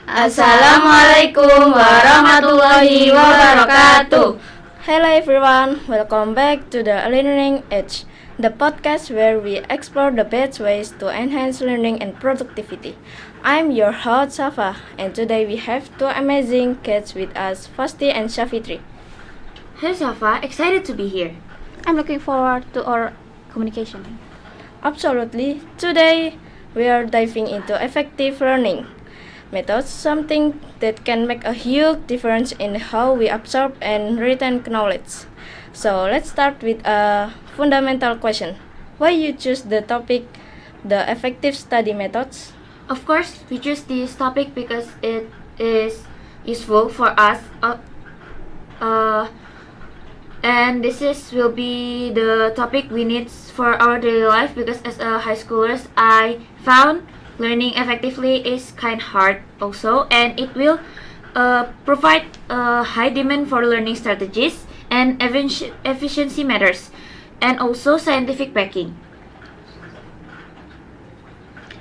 Assalamualaikum warahmatullahi wabarakatuh. Hello everyone, welcome back to the Learning Edge, the podcast where we explore the best ways to enhance learning and productivity. I'm your host Safa, and today we have two amazing kids with us, Fasti and Shafitri. Hey Safa, excited to be here. I'm looking forward to our communication. Absolutely, today we are diving into effective learning methods, something that can make a huge difference in how we absorb and retain knowledge. So let's start with a fundamental question. Why you choose the topic, the effective study methods? Of course, we choose this topic because it is useful for us. And will be the topic we need for our daily life because as a high schoolers, I found learning effectively is kind hard also, and it will provide a high demand for learning strategies and efficiency matters, and also scientific backing.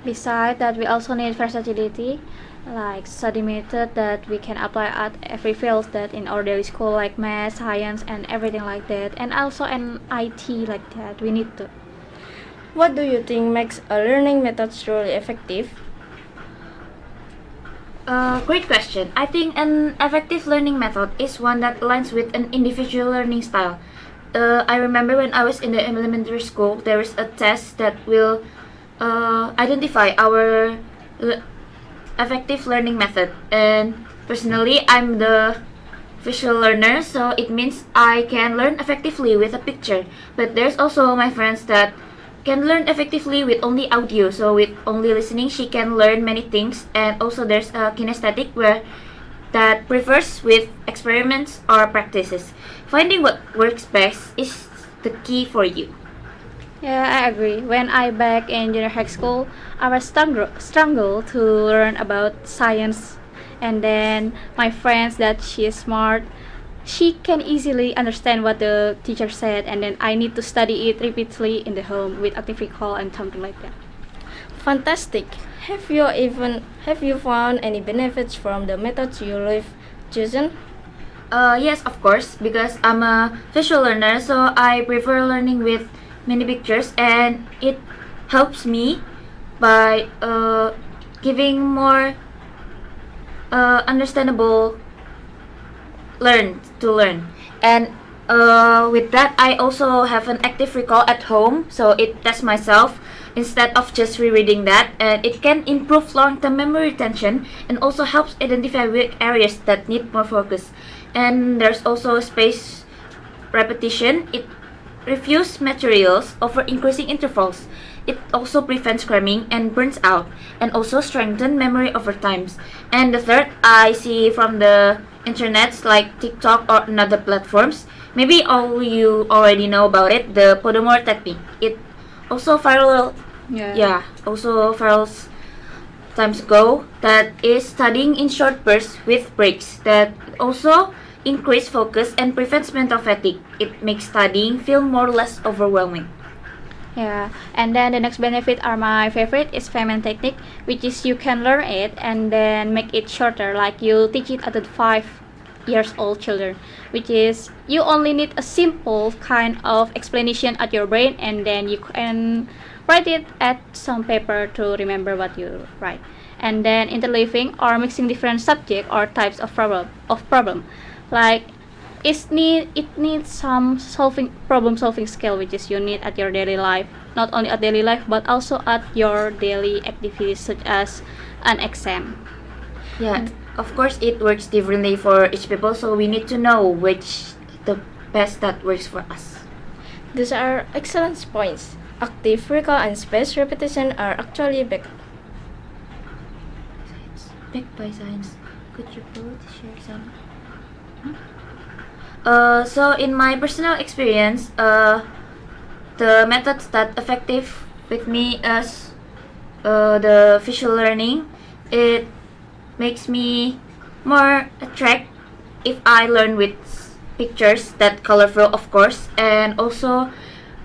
Besides that, we also need versatility, like study method that we can apply at every field that in our daily school, like math, science, and everything like that, and also an IT like that. We need to. What do you think makes a learning method truly effective? Great question. I think an effective learning method is one that aligns with an individual learning style. I remember when I was in the elementary school, there is a test that will identify our effective learning method. And personally, I'm the visual learner, so it means I can learn effectively with a picture. But there's also my friends that can learn effectively with only audio, so with only listening she can learn many things. And also there's a kinesthetic where that prefers with experiments or practices. Finding what works best is the key for you. Yeah, I agree. When I back in junior high school, I was struggle to learn about science, and then my friends that she is smart, she can easily understand what the teacher said, and then I need to study it repeatedly in the home with active recall and something like that. Fantastic. Have you found any benefits from the methods you've chosen? Yes, of course, because I'm a visual learner, so I prefer learning with many pictures, and it helps me by giving more understandable learn. And with that, I also have an active recall at home, so it tests myself instead of just rereading that, and it can improve long-term memory retention and also helps identify weak areas that need more focus. And there's also space repetition. It reviews materials over increasing intervals. It also prevents cramming and burns out, and also strengthen memory over time. And the third, I see from the internets like TikTok or another platforms. Maybe all you already know about it, the Pomodoro technique. It also viral, also viral times ago. That is studying in short bursts with breaks. That also increase focus and prevents mental fatigue. It makes studying feel more or less overwhelming. Yeah, and then the next benefit are my favorite is Feynman technique, which is you can learn it and then make it shorter, like you teach it at the 5 years old children, which is you only need a simple kind of explanation at your brain, and then you can write it at some paper to remember what you write. And then interleaving or mixing different subject or types of problem, like it needs some problem solving skill, which is you need at your daily life, not only at daily life but also at your daily activities such as an exam. Yeah, of course it works differently for each people, so we need to know which the best that works for us. These are excellent points. Active recall and spaced repetition are actually backed By science. Could you both share some? So in my personal experience, the methods that effective with me is the visual learning. It makes me more attract if I learn with pictures that colorful, of course, and also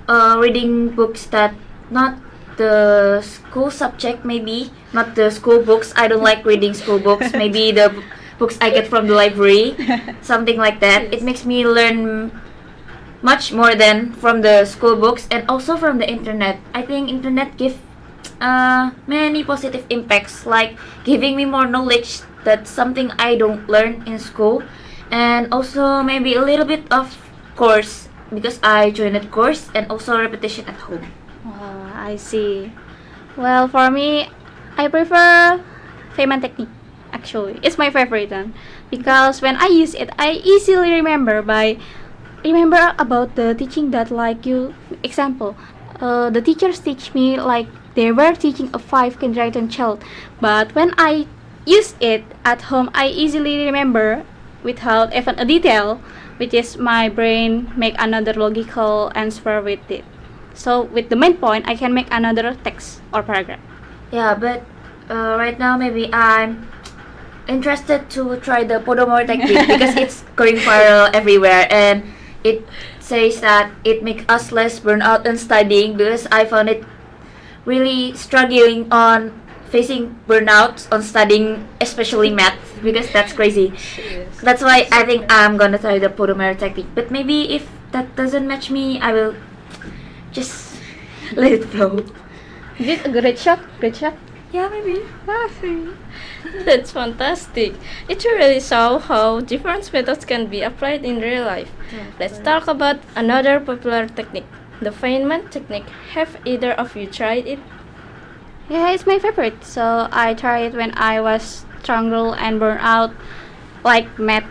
reading books that not the school subject, maybe not the school books. I don't like reading school books. Maybe the books I get from the library, something like that. It makes me learn much more than from the school books and also from the internet. I think internet give many positive impacts, like giving me more knowledge. That's something I don't learn in school, and also maybe a little bit of course because I joined a course and also repetition at home. Oh, I see. Well, for me, I prefer payment technique. Actually, it's my favorite one because when I use it, I easily remember about the teaching that like you example. The teachers teach me like they were teaching a 5 kindergarten child, but when I use it at home, I easily remember without even a detail, which is my brain make another logical answer with it. So with the main point, I can make another text or paragraph. Yeah, but right now maybe I'm interested to try the Podomoro technique because it's going viral everywhere and it says that it makes us less burnout in studying because I found it really struggling on facing burnout on studying, especially math, because that's crazy. Yes. That's why I think I'm gonna try the Podomoro technique. But maybe if that doesn't match me, I will just let it flow. Did a great shot, great shot. Yeah, maybe. That's fantastic. It really shows how different methods can be applied in real life. Let's talk about another popular technique, the Feynman technique. Have either of you tried it? Yeah, it's my favorite. So I tried it when I was struggle and burn out, like math,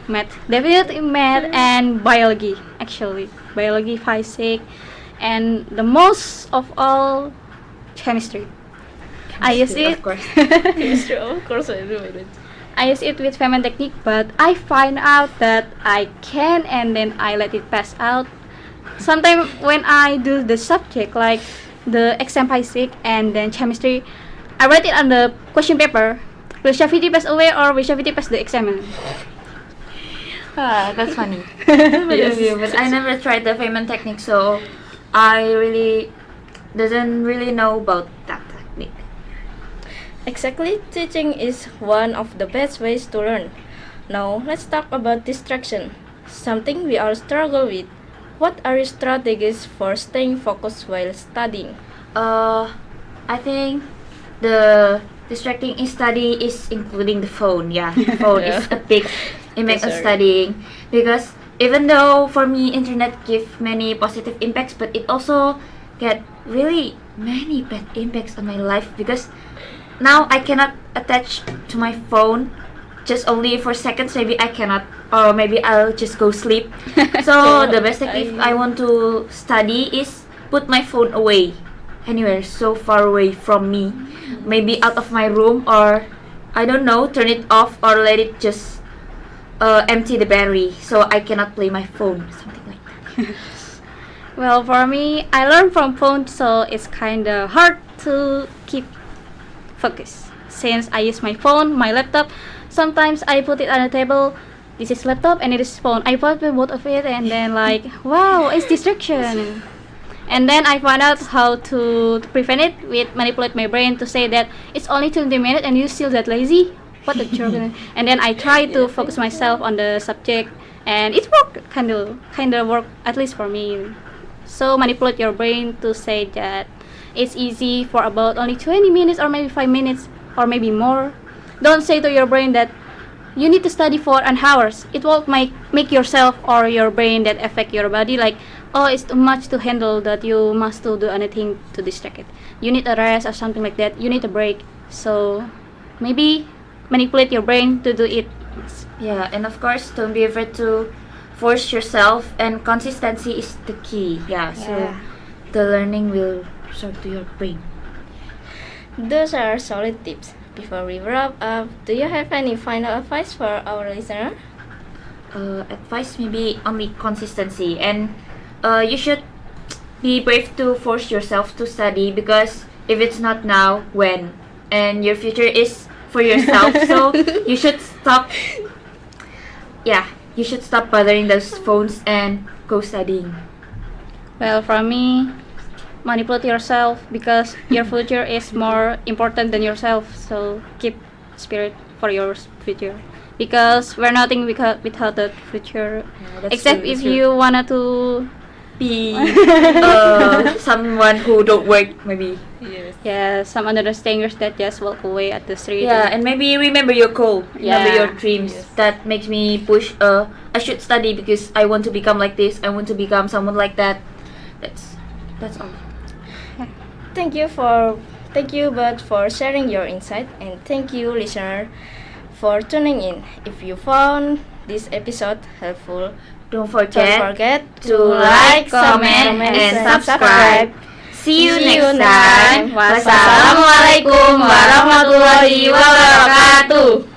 definitely math and biology. Actually, biology, physics, and the most of all, chemistry. I use it. Of course. Chemistry, of course, I do it. I use it with Feynman technique, but I find out that I can and then I let it pass out. Sometimes when I do the subject like the exam physics and then chemistry, I write it on the question paper. Will Shafiti pass away or will Shafiti pass the exam? That's funny. Yes. But I never tried the Feynman technique, so I really doesn't really know about that technique. Exactly, teaching is one of the best ways to learn. Now, let's talk about distraction, something we all struggle with. What are your strategies for staying focused while studying? I think the distracting in study is including the phone. Yeah, the phone is a big impact on Sorry. studying because even though for me internet give many positive impacts, but it also get really many bad impacts on my life because now I cannot attach to my phone just only for seconds. Maybe I cannot, or maybe I'll just go sleep. So the best technique if I want to study is put my phone away, anywhere so far away from me, maybe out of my room, or I don't know, turn it off or let it just empty the battery so I cannot play my phone, something like that. Well, for me, I learn from phone, so it's kind of hard to keep focus. Since I use my phone, my laptop, sometimes I put it on the table. This is laptop and it is phone. I put both of it and then like, wow, it's distraction. And then I find out how to prevent it with manipulate my brain to say that it's only 20 minutes and you still that lazy. What a jerk. And then I try to focus myself on the subject and it worked kind of work at least for me. So manipulate your brain to say that it's easy for about only 20 minutes or maybe 5 minutes or maybe more. Don't say to your brain that you need to study for an hours. It won't make yourself or your brain that affect your body like, oh, it's too much to handle that you must do anything to distract it. You need a rest or something like that. You need a break. So maybe manipulate your brain to do it. Yeah, and of course, don't be afraid to force yourself, and consistency is the key. Yeah, so Yeah. the learning will start to your brain. Those are solid tips. Before we wrap up, do you have any final advice for our listener? Advice maybe only consistency, and you should be brave to force yourself to study because if it's not now, when? And your future is for yourself, so you should stop. Yeah, you should stop bothering those phones and go studying. Well, for me, manipulate yourself because your future is more important than yourself. So keep spirit for your future because we're nothing without the future. That's Except true, if that's true. you wanna to Be someone who don't work, maybe. Yes. yeah, some other strangers that just walk away at the street. Yeah, and maybe remember your goal, remember Yeah. your dreams. Yes. That makes me push. I should study because I want to become like this. I want to become someone like that. That's all. Thank you, Bud, for sharing your insight, and thank you, listener, for tuning in. If you found this episode helpful, Don't don't forget forget to like, comment, and subscribe. See you next time. Wassalamualaikum warahmatullahi wabarakatuh.